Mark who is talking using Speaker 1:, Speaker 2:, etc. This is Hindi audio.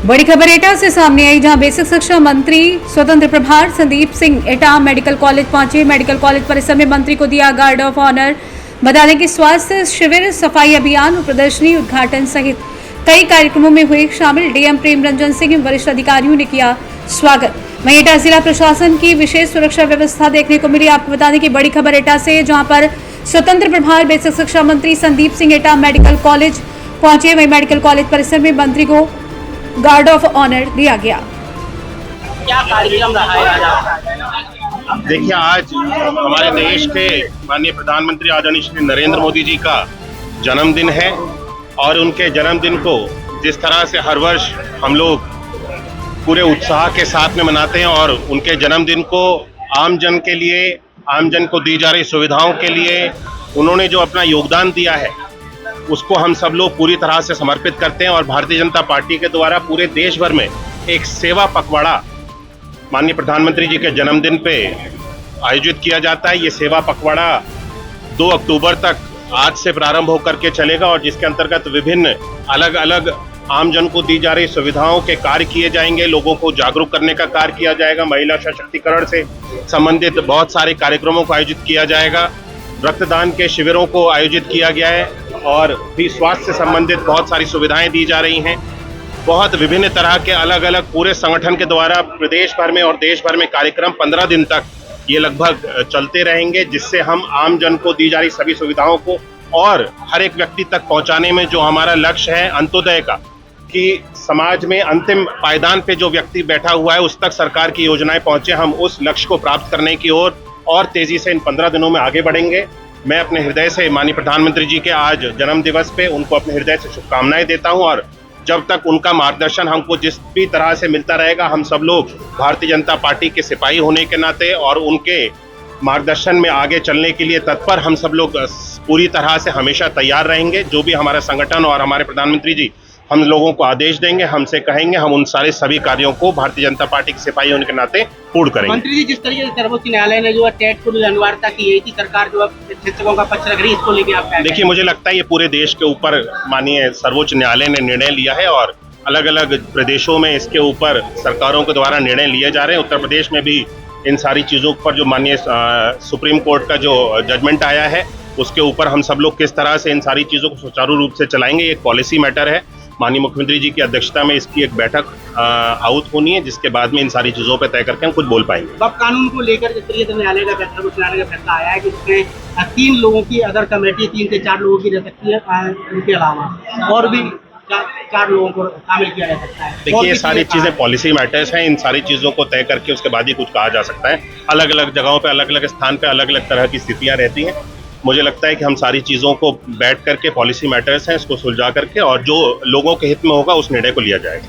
Speaker 1: बड़ी खबर एटा से सामने आई, जहां बेसिक शिक्षा मंत्री स्वतंत्र प्रभार संदीप सिंह एटा मेडिकल कॉलेज पहुंचे। मेडिकल कॉलेज परिसर में मंत्री को दिया गार्ड ऑफ ऑनर। बता दें कि स्वास्थ्य शिविर, सफाई अभियान और प्रदर्शनी उद्घाटन सहित कई कार्यक्रमों में हुए शामिल। डीएम प्रेम रंजन सिंह वरिष्ठ अधिकारियों ने किया स्वागत। वहीं एटा जिला प्रशासन की विशेष सुरक्षा व्यवस्था देखने को मिली। आपको बता दें कि बड़ी खबर एटा से, जहां पर स्वतंत्र प्रभार बेसिक शिक्षा मंत्री संदीप सिंह एटा मेडिकल कॉलेज पहुंचे। वहीं मेडिकल कॉलेज परिसर में मंत्री को गार्ड ऑफ ऑनर दिया गया।
Speaker 2: क्या कार्यक्रम रहा है?
Speaker 3: देखिए, आज हमारे देश के माननीय प्रधानमंत्री आदरणीय श्री नरेंद्र मोदी जी का जन्मदिन है और उनके जन्मदिन को जिस तरह से हर वर्ष हम लोग पूरे उत्साह के साथ में मनाते हैं और उनके जन्मदिन को आमजन के लिए, आमजन को दी जा रही सुविधाओं के लिए उन्होंने जो अपना योगदान दिया है उसको हम सब लोग पूरी तरह से समर्पित करते हैं। और भारतीय जनता पार्टी के द्वारा पूरे देश भर में एक सेवा पखवाड़ा माननीय प्रधानमंत्री जी के जन्मदिन पे आयोजित किया जाता है। ये सेवा पखवाड़ा 2 अक्टूबर तक आज से प्रारंभ होकर के चलेगा और जिसके अंतर्गत विभिन्न अलग अलग आमजन को दी जा रही सुविधाओं के कार्य किए जाएंगे। लोगों को जागरूक करने का कार्य किया जाएगा। महिला सशक्तिकरण से संबंधित बहुत सारे कार्यक्रमों को आयोजित किया जाएगा। रक्तदान के शिविरों को आयोजित किया गया है और भी स्वास्थ्य से संबंधित बहुत सारी सुविधाएं दी जा रही हैं। बहुत विभिन्न तरह के अलग अलग पूरे संगठन के द्वारा प्रदेश भर में और देश भर में कार्यक्रम 15 दिन तक ये लगभग चलते रहेंगे, जिससे हम आम जन को दी जा रही सभी सुविधाओं को और हर एक व्यक्ति तक पहुंचाने में जो हमारा लक्ष्य है अंत्योदय का, कि समाज में अंतिम पायदान पे जो व्यक्ति बैठा हुआ है उस तक सरकार की योजनाएं पहुंचे, हम उस लक्ष्य को प्राप्त करने की ओर और तेजी से इन 15 दिनों में आगे बढ़ेंगे। मैं अपने हृदय से माननीय प्रधानमंत्री जी के आज जन्म दिवस पे उनको अपने हृदय से शुभकामनाएं देता हूं और जब तक उनका मार्गदर्शन हमको जिस भी तरह से मिलता रहेगा, हम सब लोग भारतीय जनता पार्टी के सिपाही होने के नाते और उनके मार्गदर्शन में आगे चलने के लिए तत्पर हम सब लोग पूरी तरह से हमेशा तैयार रहेंगे। जो भी हमारा संगठन और हमारे प्रधानमंत्री जी हम लोगों को आदेश देंगे, हमसे कहेंगे, हम उन सारे सभी कार्यों को भारतीय जनता पार्टी के सिपाही होने के नाते पूर्ण करेंगे।
Speaker 2: मंत्री जी, जिस तरीके से सर्वोच्च न्यायालय ने जो है टेट को अनिवार्यता की है कि सरकार जो है शिक्षकों का पक्ष रख रही है, इसको लेके आप क्या?
Speaker 3: देखिए, मुझे लगता है ये पूरे देश के ऊपर माननीय सर्वोच्च न्यायालय ने निर्णय लिया है और अलग अलग प्रदेशों में इसके ऊपर सरकारों के द्वारा निर्णय लिए जा रहे हैं। उत्तर प्रदेश में भी इन सारी चीज़ों पर जो माननीय सुप्रीम कोर्ट का जो जजमेंट आया है उसके ऊपर हम सब लोग किस तरह से इन सारी चीज़ों को सुचारू रूप से चलाएंगे, एक पॉलिसी मैटर है। माननीय मुख्यमंत्री जी की अध्यक्षता में इसकी एक बैठक आउट होनी है, जिसके बाद में इन सारी चीज़ों पर तय करके हम कुछ बोल पाएंगे।
Speaker 2: अब कानून को लेकर जिस तरीके से न्यायालय का फैसला आया है कि इसमें 3 लोगों की अगर कमेटी 3 से 4 लोगों की रह सकती है, उनके अलावा और भी 4 लोगों को शामिल किया जा सकता है।
Speaker 3: देखिए, ये सारी चीज़ें पॉलिसी मैटर्स हैं, इन सारी चीज़ों को तय करके उसके बाद ही कुछ कहा जा सकता है। अलग अलग जगहों पे, अलग अलग स्थान पे अलग अलग तरह की स्थितियां रहती हैं। मुझे लगता है कि हम सारी चीज़ों को बैठ करके, पॉलिसी मैटर्स हैं, इसको सुलझा करके और जो लोगों के हित में होगा उस निर्णय को लिया जाएगा।